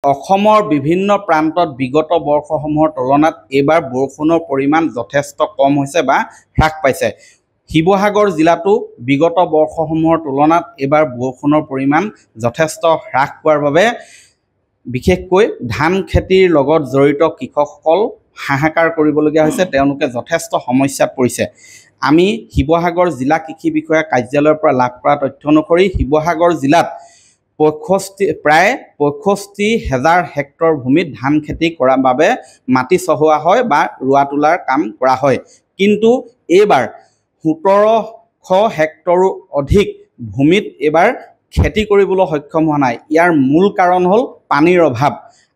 অসমৰ বিভিন্ন প্ৰান্তত বিগত বৰ্ষসমূহৰ তুলনাত এইবাৰ বৰষুণৰ পৰিমাণ যথেষ্ট কম হৈছে বা হ্ৰাস পাইছে। শিৱসাগৰ জিলাতো বিগত বৰ্ষসমূহৰ তুলনাত এইবাৰ বৰষুণৰ পৰিমাণ যথেষ্ট হ্ৰাস পোৱাৰ বাবে বিশেষকৈ ধান খেতিৰ লগত জড়িত কৃষকসকল হাহাকাৰ কৰিবলগীয়া হৈছে। তেওঁলোকে যথেষ্ট সমস্যাত পৰিছে। আমি শিৱসাগৰ জিলা কৃষি বিষয়া কাৰ্যালয়ৰ পৰা লাভ কৰা তথ্য অনুসৰি শিৱসাগৰ জিলাত প্ৰায় ৬৫,০০০ হেক্টৰ ভূমিত ধান খেতি কৰাৰ বাবে মাটি চহোৱা হয় বা ৰোৱা তোলাৰ কাম কৰা হয়। কিন্তু এইবাৰ ১৭০০ হেক্টৰো অধিক ভূমিত এইবাৰ খেতি কৰিবলৈ সক্ষম হোৱা নাই। ইয়াৰ মূল কাৰণ হ'ল পানীৰ অভাৱ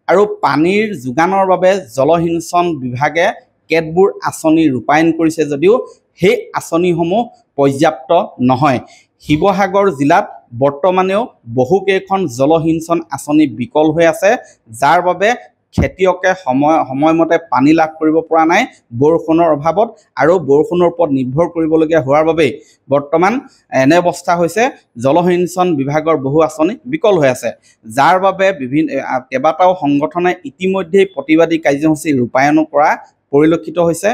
আৰু পানীৰ যোগানৰ বাবে জলসিঞ্চন বিভাগে কেতবোৰ আঁচনি ৰূপায়ণ কৰিছে যদিও সেই আঁচনিসমূহ পৰ্যাপ্ত নহয়। শিৱসাগৰ জিলাত বৰ্তমানেও বহুকেইখন জলসিঞ্চন আঁচনি বিকল হৈ আছে, যাৰ বাবে খেতিয়কে সময়মতে পানী লাভ কৰিব পৰা নাই বৰষুণৰ অভাৱত, আৰু বৰষুণৰ ওপৰত নিৰ্ভৰ কৰিবলগীয়া হোৱাৰ বাবেই বৰ্তমান এনে অৱস্থা হৈছে জলসিঞ্চন বিভাগৰ বহু আঁচনি বিকল হৈ আছে, যাৰ বাবে কেইবাটাও সংগঠনে ইতিমধ্যেই প্ৰতিবাদী কাৰ্যসূচী ৰূপায়ণ কৰা পৰিলক্ষিত হৈছে।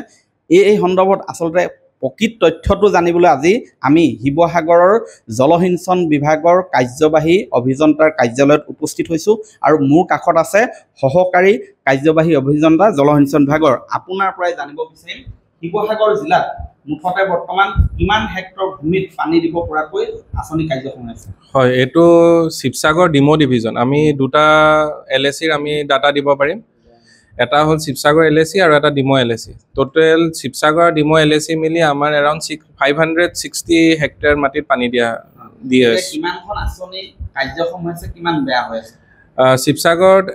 এই সন্দৰ্ভত আচলতে প্ৰকৃত তথ্যটো জানিবলৈ আজি আমি শিৱসাগৰৰ জলসিঞ্চন বিভাগৰ কাৰ্যবাহী অভিযন্তাৰ কাৰ্যালয়ত উপস্থিত হৈছোঁ আৰু মোৰ কাষত আছে সহকাৰী কাৰ্যবাহী অভিযন্তা জলসিঞ্চন বিভাগৰ। আপোনাৰ পৰাই জানিব বিচাৰিম শিৱসাগৰ জিলাত মুঠতে বৰ্তমান কিমান হেক্টৰ ভূমিত পানী দিব পৰাকৈ আঁচনি কাৰ্যক্ৰম আছে? হয়, এইটো শিৱসাগৰ ডিমো ডিভিজন। আমি দুটা LACৰ আমি ডাটা দিব পাৰিম। এটা হ'ল শিৱসাগৰ LAC আৰু এটা ডিমো LAC। টোটেল শিৱসাগৰ ডিমো LAC মিলি আমাৰ এৰাউণ্ড 560 হেক্টৰ মাটিত পানী দিয়ে আছে। কিমানখন আঁচনি কাৰ্যক্ৰম হৈছে, কিমান বেয়া হৈ আছে? শিৱসাগৰত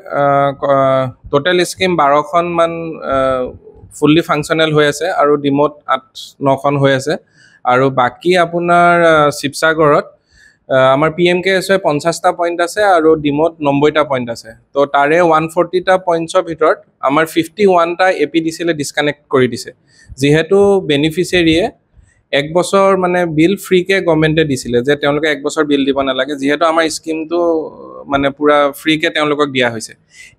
টোটেল স্কিম 12খন মান ফুল্লি ফাংচনেল হৈ আছে আৰু ডিমোত 8-9খন হৈ আছে। আৰু বাকী আপোনাৰ শিৱসাগৰত আমাৰ PMKSY 50টা পইণ্ট আছে আৰু ডিমোত 90টা পইণ্ট আছে। তো তাৰে 140টা পইণ্টছৰ ভিতৰত আমাৰ 51টা APDCলে ডিছকানেক্ট কৰি দিছে, যিহেতু বেনিফিচিয়াৰীয়ে 1 বছৰ মানে বিল ফ্ৰীকে গভৰ্ণমেণ্টে দিছিলে, যে তেওঁলোকে 1 বছৰ বিল দিব নালাগে, যিহেতু আমাৰ স্কিমটো মানে পুৰা ফ্ৰীকে তেওঁলোকক দিয়া হৈছে।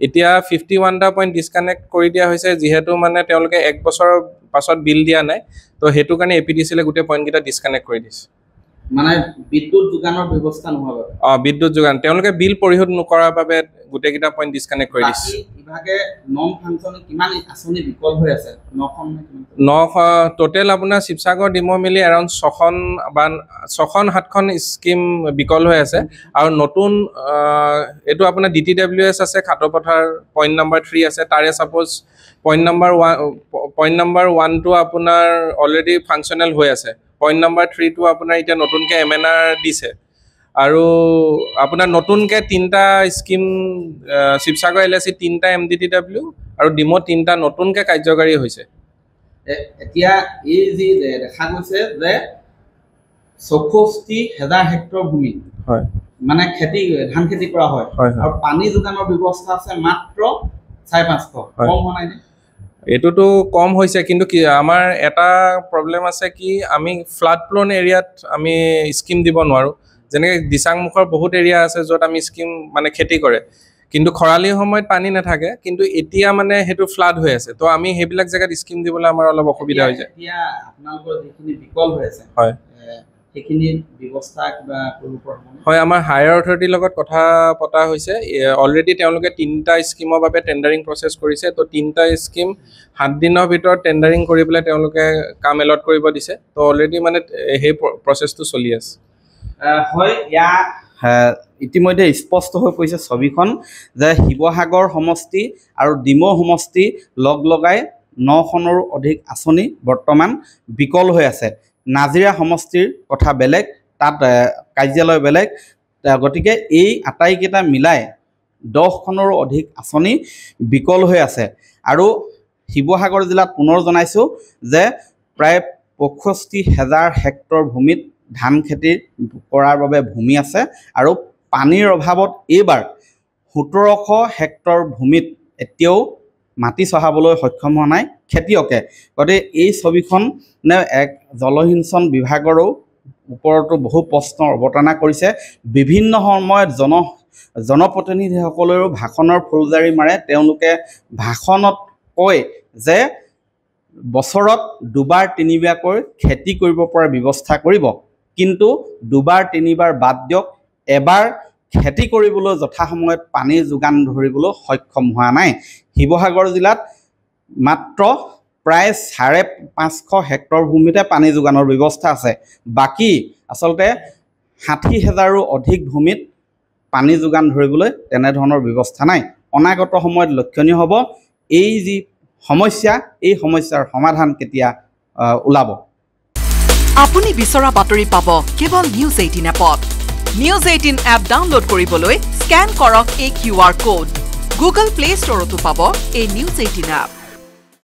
এতিয়া 51টা পইণ্ট ডিছকানেক্ট কৰি দিয়া হৈছে, যিহেতু মানে তেওঁলোকে 1 বছৰৰ পাছত বিল দিয়া নাই, তো সেইটো কাৰণে APDCলে গোটেই পইণ্টকেইটা ডিছকানেক্ট কৰি দিছে। মানে বিদ্যুৎ যোগানৰ ব্যৱস্থা নোহোৱাৰ বাবে? বিদ্যুৎ যোগান তেওঁলোকে বিল পৰিশোধ নকৰাৰ বাবে গোটেইকেইটা পইণ্ট ডিছকানেক্ট কৰি দিছে। বিভাগে নন ফাংচনিং কিমান আঁচনি বিকল হৈ আছে? 9খন টোটেল আপোনাৰ শিৱসাগৰ ডিমো মিলি এৰাউণ্ড 6খন-7খন স্কিম বিকল হৈ আছে। আৰু নতুন এইটো আপোনাৰ DTWS আছে, খাটপথাৰ পইণ্ট নম্বৰ 3 আছে, তাৰে ছাপ'জ পইণ্ট নম্বৰ 1টো আপোনাৰ অলৰেডি ফাংচনেল হৈ আছে। পইণ্ট নম্বৰ 3টো আপোনাৰ এতিয়া নতুনকৈ MNR দিছে। আৰু আপোনাৰ নতুনকৈ 3টা স্কিম শিৱসাগৰ LAC 3টা MDTW আৰু ডিমো 3টা নতুনকৈ কাৰ্যকাৰী হৈছে। এতিয়া এই যি দেখা গৈছে যে ৬৪,০০০ হেক্টৰ ভূমি মানে ধান খেতি কৰা হয় আৰু পানী যোগানৰ ব্যৱস্থা আছে মাত্ৰ ৫৫০। কম হোৱা নাই? এইটোতো কম হৈছে, কিন্তু কি আমাৰ এটা প্ৰব্লেম আছে কি আমি ফ্লাড প্লন এৰিয়াত আমি স্কিম দিব নোৱাৰোঁ। যেনেকৈ দিচাংমুখৰ বহুত এৰিয়া আছে য'ত আমি স্কিম মানে খেতি কৰে, কিন্তু খৰালি সময়ত পানী নাথাকে, কিন্তু এতিয়া মানে সেইটো ফ্লাড হৈ আছে। তো আমি সেইবিলাক জেগাত স্কিম দিবলৈ আমাৰ অলপ অসুবিধা হৈ যায়। এতিয়া আপোনালোকৰ যিখিনি বিকল হৈ আছে, হয়, সেইখিনি ব্যৱস্থা কিবা কৰিব পৰা? হয়, আমাৰ হায়াৰ অথৰিটিৰ লগত কথা পতা হৈছে। অলৰেডি তেওঁলোকে 3টা স্কিমৰ বাবে টেণ্ডাৰিং প্ৰচেছ কৰিছে। তো 3টা স্কিম 7 দিনৰ ভিতৰত টেণ্ডাৰিং কৰি পেলাই তেওঁলোকে কাম এলট কৰিব দিছে। তো অলৰেডি মানে সেই প্ৰচেছটো চলি আছে। হয়, ইতিমধ্যে স্পষ্ট হৈ পৰিছে ছবিখন যে শিৱসাগৰ সমষ্টি আৰু ডিমো সমষ্টি লগ লগাই 9খনৰো অধিক আঁচনি বৰ্তমান বিকল হৈ আছে। নাজিৰা সমষ্টিৰ কথা বেলেগ, তাত কাৰ্যালয় বেলেগ, গতিকে এই আটাইকেইটা মিলাই 10খনৰো অধিক আঁচনি বিকল হৈ আছে। আৰু শিৱসাগৰ জিলাত পুনৰ জনাইছোঁ যে প্ৰায় ৬৫,০০০ হেক্টৰ ভূমিত ধান খেতি কৰাৰ বাবে ভূমি আছে আৰু পানীৰ অভাৱত এইবাৰ ১৭০০ হেক্টৰ ভূমিত এতিয়াও মাটি চহাবলৈ সক্ষম হোৱা নাই খেতিয়কে। গতিকে এই ছবিখন এক জলসিঞ্চন বিভাগৰো ওপৰতো বহু প্ৰশ্ন অৱতাৰণা কৰিছে। বিভিন্ন সময়ত জনপ্ৰতিনিধিসকলেও ভাষণৰ ফুলজাৰি মাৰে তেওঁলোকে ভাষণত কয় যে বছৰত দুবাৰ তিনিবাৰকৈ খেতি কৰিব পৰা ব্যৱস্থা কৰিব কিন্তু দুবাৰ তিনিবাৰ বাদ দিয়ক এবাৰ খেতি কৰিবলৈ যথাসময়ত পানী যোগান ধৰিবলৈ সক্ষম হোৱা নাই শিৱসাগৰ জিলাত মাত্ৰ প্ৰায় 550 হেক্টৰ ভূমিতে পানী যোগানৰ ব্যৱস্থা আছে বাকি আচলতে 60,000ৰো অধিক ভূমিত পানী যোগান ধৰিবলৈ তেনে ধৰণৰ ব্যৱস্থা নাই অনাগত সময়ত লক্ষণীয় হ'ব এই যি সমস্যা এই সমস্যাৰ সমাধান কেতিয়া ওলাব আপুনি বিচৰা বাতৰি পাব কেৱল নিউজ 18 এপত নিউজ 18 এপ ডাউনলোড কৰিবলৈ স্ক্যান কৰক এই QR কোড গুগল প্লে ষ্টৰতো পাব এই নিউজ 18 এপ